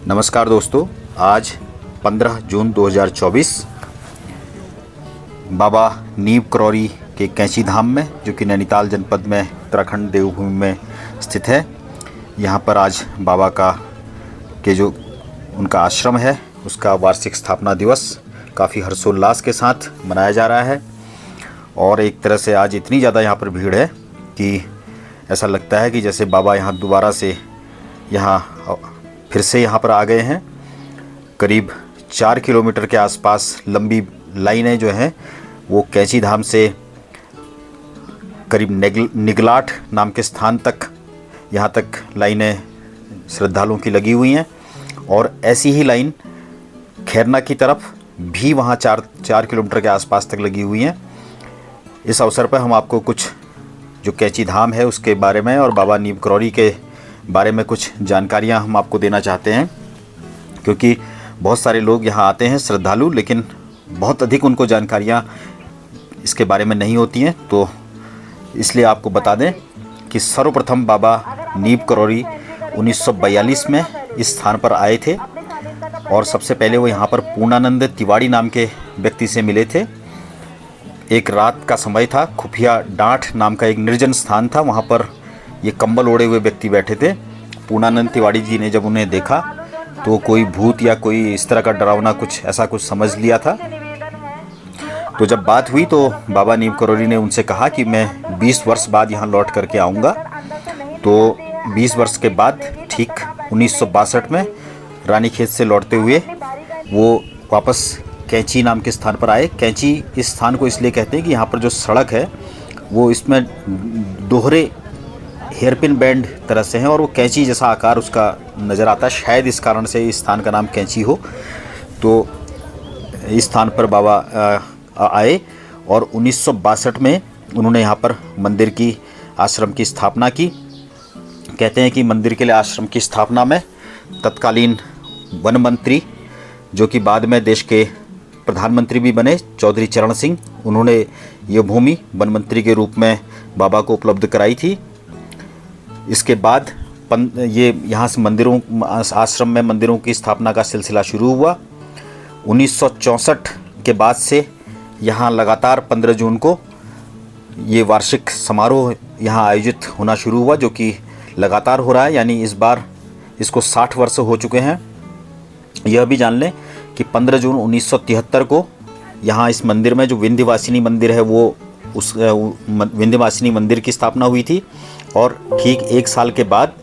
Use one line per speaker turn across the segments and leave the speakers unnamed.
नमस्कार दोस्तों, आज 15 जून 2024 बाबा नीम करौरी के कैंची धाम में, जो कि नैनीताल जनपद में उत्तराखंड देवभूमि में स्थित है, यहाँ पर आज बाबा का जो उनका आश्रम है उसका वार्षिक स्थापना दिवस काफ़ी हर्षोल्लास के साथ मनाया जा रहा है। और एक तरह से आज इतनी ज़्यादा यहाँ पर भीड़ है कि ऐसा लगता है कि जैसे बाबा यहाँ दोबारा से फिर से यहाँ पर आ गए हैं। करीब 4 किलोमीटर के आसपास लंबी लाइनें जो हैं वो कैंची धाम से करीब निगलाठ नाम के स्थान तक, यहाँ तक लाइनें श्रद्धालुओं की लगी हुई हैं। और ऐसी ही लाइन खैरना की तरफ भी वहाँ 4 किलोमीटर के आसपास तक लगी हुई हैं। इस अवसर पर हम आपको कुछ जो कैंची धाम है उसके बारे में और बाबा नीम करौरी के बारे में कुछ जानकारियां हम आपको देना चाहते हैं, क्योंकि बहुत सारे लोग यहां आते हैं श्रद्धालु, लेकिन बहुत अधिक उनको जानकारियां इसके बारे में नहीं होती हैं। तो इसलिए आपको बता दें कि सर्वप्रथम बाबा नीम करौरी 1942 में इस स्थान पर आए थे और सबसे पहले वो यहाँ पर पूर्णानंद तिवारी नाम के व्यक्ति से मिले थे। एक रात का समय था, खुफिया डांठ नाम का एक निर्जन स्थान था, वहाँ पर ये कंबल ओढ़े हुए व्यक्ति बैठे थे। पूर्णानंद तिवारी जी ने जब उन्हें देखा तो कोई भूत या कोई इस तरह का डरावना कुछ समझ लिया था। तो जब बात हुई तो बाबा नीम करौरी ने उनसे कहा कि मैं 20 वर्ष बाद यहाँ लौट करके आऊँगा। तो 20 वर्ष के बाद ठीक 1962 में रानीखेत से लौटते हुए वो वापस कैंची नाम के स्थान पर आए। कैंची इस स्थान को इसलिए कहते हैं कि यहाँ पर जो सड़क है वो इसमें दोहरे हेयरपिन बैंड तरह से हैं और वो कैंची जैसा आकार उसका नज़र आता है, शायद इस कारण से इस स्थान का नाम कैंची हो। तो इस स्थान पर बाबा आए और 1962 में उन्होंने यहाँ पर मंदिर की आश्रम की स्थापना की। कहते हैं कि मंदिर के लिए आश्रम की स्थापना में तत्कालीन वन मंत्री, जो कि बाद में देश के प्रधानमंत्री भी बने, चौधरी चरण सिंह, उन्होंने ये भूमि वन मंत्री के रूप में बाबा को उपलब्ध कराई थी। इसके बाद ये यहाँ से आश्रम में मंदिरों की स्थापना का सिलसिला शुरू हुआ। 1964 के बाद से यहाँ लगातार 15 जून को ये वार्षिक समारोह यहाँ आयोजित होना शुरू हुआ, जो कि लगातार हो रहा है, यानी इस बार इसको 60 वर्ष हो चुके हैं। यह भी जान लें कि 15 जून 1973 को यहाँ इस मंदिर में जो विंध्यवासिनी मंदिर है वो उस विंध्यवासिनी मंदिर की स्थापना हुई थी। और ठीक 1 साल के बाद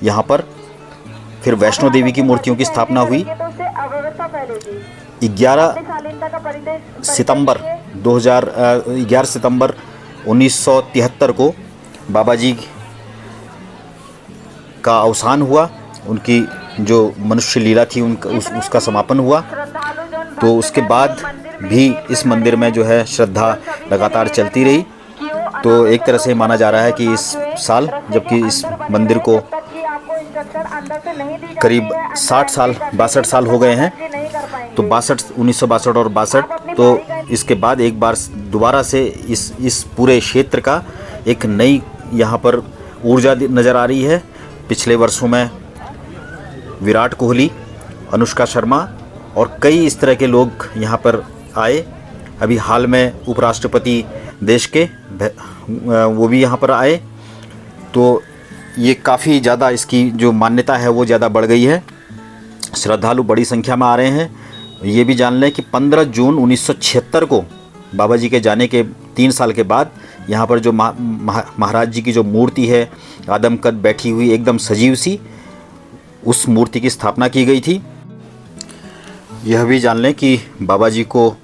यहाँ पर फिर वैष्णो देवी की मूर्तियों की स्थापना हुई। 11 सितंबर 1973 को बाबा जी का अवसान हुआ, उनकी जो मनुष्य लीला थी उसका समापन हुआ। तो उसके बाद भी इस मंदिर में जो है श्रद्धा लगातार चलती रही। तो एक तरह से माना जा रहा है कि इस साल, जबकि इस मंदिर को करीब 62 साल हो गए हैं, तो 1962 और 62, तो इसके बाद एक बार दोबारा से इस पूरे क्षेत्र का एक नई यहाँ पर ऊर्जा नज़र आ रही है। पिछले वर्षों में विराट कोहली, अनुष्का शर्मा और कई इस तरह के लोग यहाँ पर आए। अभी हाल में उपराष्ट्रपति देश के वो भी यहाँ पर आए। तो ये काफ़ी ज़्यादा इसकी जो मान्यता है वो ज़्यादा बढ़ गई है, श्रद्धालु बड़ी संख्या में आ रहे हैं। ये भी जान लें कि 15 जून 1976 को बाबा जी के जाने के 3 साल के बाद यहाँ पर जो महाराज जी की जो मूर्ति है आदमकद बैठी हुई एकदम सजीव सी, उस मूर्ति की स्थापना की गई थी। यह भी जान लें कि बाबा जी को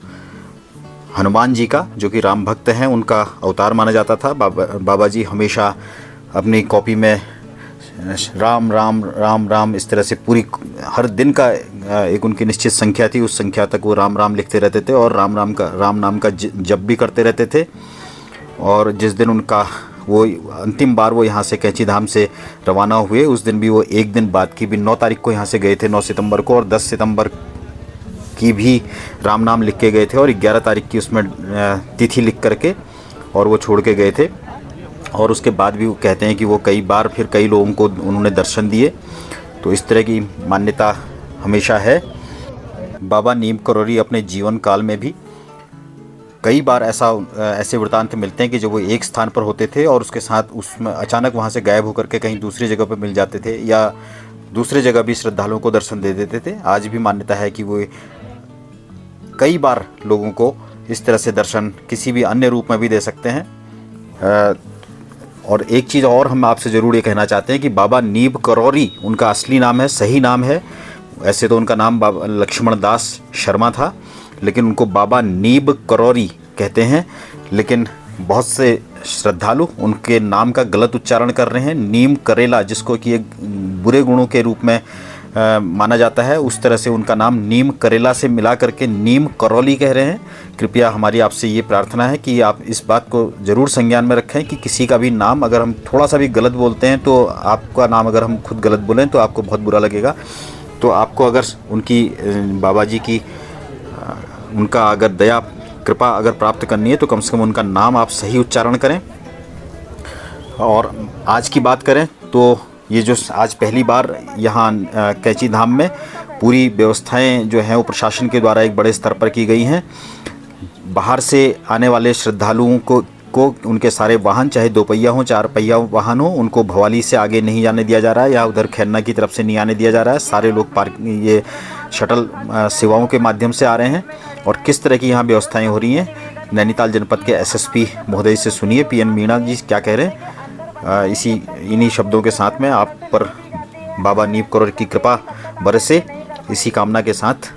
हनुमान जी का, जो कि राम भक्त हैं, उनका अवतार माना जाता था। बाबा जी हमेशा अपनी कॉपी में राम राम राम राम इस तरह से पूरी हर दिन का एक उनकी निश्चित संख्या थी, उस संख्या तक वो राम राम लिखते रहते थे और राम नाम का जप भी करते रहते थे। और जिस दिन उनका वो अंतिम बार वो यहाँ से कैंची धाम से रवाना हुए, उस दिन भी वो एक दिन बाद की भी 9 तारीख को यहाँ से गए थे, 9 सितंबर को, और 10 सितंबर की भी राम नाम लिख के गए थे और 11 तारीख की उसमें तिथि लिख करके और वो छोड़ के गए थे। और उसके बाद भी वो कहते हैं कि वो कई बार फिर कई लोगों को उन्होंने दर्शन दिए। तो इस तरह की मान्यता हमेशा है। बाबा नीम करौरी अपने जीवन काल में भी कई बार ऐसे वृतांत मिलते हैं कि जब वो एक स्थान पर होते थे और उसके साथ उसमें अचानक वहाँ से गायब होकर के कहीं दूसरी जगह पर मिल जाते थे, या दूसरी जगह भी श्रद्धालुओं को दर्शन दे देते थे। आज भी मान्यता है कि वो कई बार लोगों को इस तरह से दर्शन किसी भी अन्य रूप में भी दे सकते हैं। और एक चीज़ और हम आपसे ज़रूर ये कहना चाहते हैं कि बाबा नीम करौरी उनका असली नाम है, सही नाम है। ऐसे तो उनका नाम बाबा लक्ष्मण दास शर्मा था, लेकिन उनको बाबा नीम करौरी कहते हैं। लेकिन बहुत से श्रद्धालु उनके नाम का गलत उच्चारण कर रहे हैं। नीम करेला, जिसको कि एक बुरे गुणों के रूप में माना जाता है, उस तरह से उनका नाम नीम करेला से मिला करके नीम करौली कह रहे हैं। कृपया हमारी आपसे ये प्रार्थना है कि आप इस बात को ज़रूर संज्ञान में रखें कि किसी का भी नाम अगर हम थोड़ा सा भी गलत बोलते हैं, तो आपका नाम अगर हम खुद गलत बोलें तो आपको बहुत बुरा लगेगा। तो आपको अगर उनकी बाबा जी की उनका अगर दया कृपा अगर प्राप्त करनी है तो कम से कम उनका नाम आप सही उच्चारण करें। और आज की बात करें तो ये जो आज पहली बार यहाँ कैंची धाम में पूरी व्यवस्थाएं जो हैं वो प्रशासन के द्वारा एक बड़े स्तर पर की गई हैं। बाहर से आने वाले श्रद्धालुओं को उनके सारे वाहन, चाहे 2 पहिया हों 4 पहिया वाहन हो, उनको भवाली से आगे नहीं जाने दिया जा रहा है या उधर खैरना की तरफ से नहीं आने दिया जा रहा है। सारे लोग ये शटल सेवाओं के माध्यम से आ रहे हैं। और किस तरह की यहाँ व्यवस्थाएं हो रही हैं, नैनीताल जनपद के एसएसपी महोदय से सुनिए, पीएन मीणा जी क्या कह रहे हैं। इन्हीं शब्दों के साथ में आप पर बाबा नीम करौरी की कृपा बरसे, इसी कामना के साथ।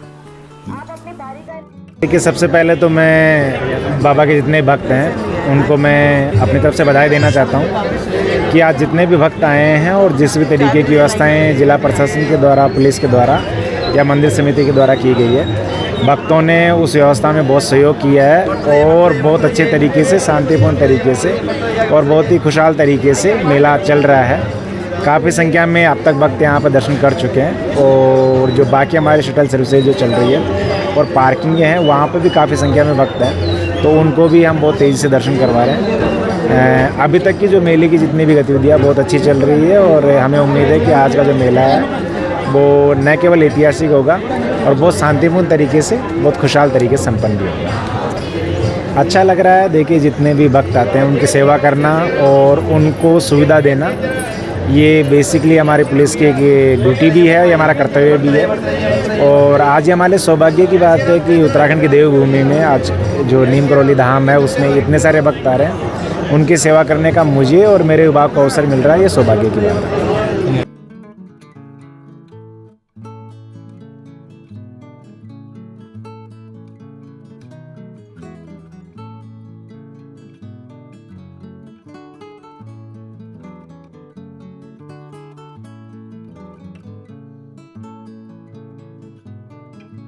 देखिए, सबसे पहले तो मैं बाबा के जितने भक्त हैं उनको मैं अपनी तरफ से बधाई देना चाहता हूं कि आज जितने भी भक्त आए हैं और जिस भी तरीके की व्यवस्थाएं जिला प्रशासन के द्वारा, पुलिस के द्वारा या मंदिर समिति के द्वारा की गई है, भक्तों ने उस व्यवस्था में बहुत सहयोग किया है और बहुत अच्छे तरीके से, शांतिपूर्ण तरीके से और बहुत ही खुशहाल तरीके से मेला चल रहा है। काफ़ी संख्या में अब तक भक्त यहाँ पर दर्शन कर चुके हैं और जो बाकी हमारी शटल सर्विसेज जो चल रही है और पार्किंग हैं वहाँ पर भी काफ़ी संख्या में भक्त हैं, तो उनको भी हम बहुत तेज़ी से दर्शन करवा रहे हैं। अभी तक की जो मेले की जितनी भी गतिविधियाँ बहुत अच्छी चल रही है और हमें उम्मीद है कि आज का जो मेला है वो न केवल ऐतिहासिक होगा और बहुत शांतिपूर्ण तरीके से, बहुत खुशहाल तरीके से संपन्न भी होगा। अच्छा लग रहा है। देखिए, जितने भी भक्त आते हैं उनकी सेवा करना और उनको सुविधा देना, ये बेसिकली हमारी पुलिस की ड्यूटी भी है, ये हमारा कर्तव्य भी है। और आज ये हमारे सौभाग्य की बात है कि उत्तराखंड की देवभूमि में आज जो नीम करौली धाम है उसमें इतने सारे भक्त आ रहे हैं, उनकी सेवा करने का मुझे और मेरे विभाग को अवसर मिल रहा है, ये सौभाग्य की बात है।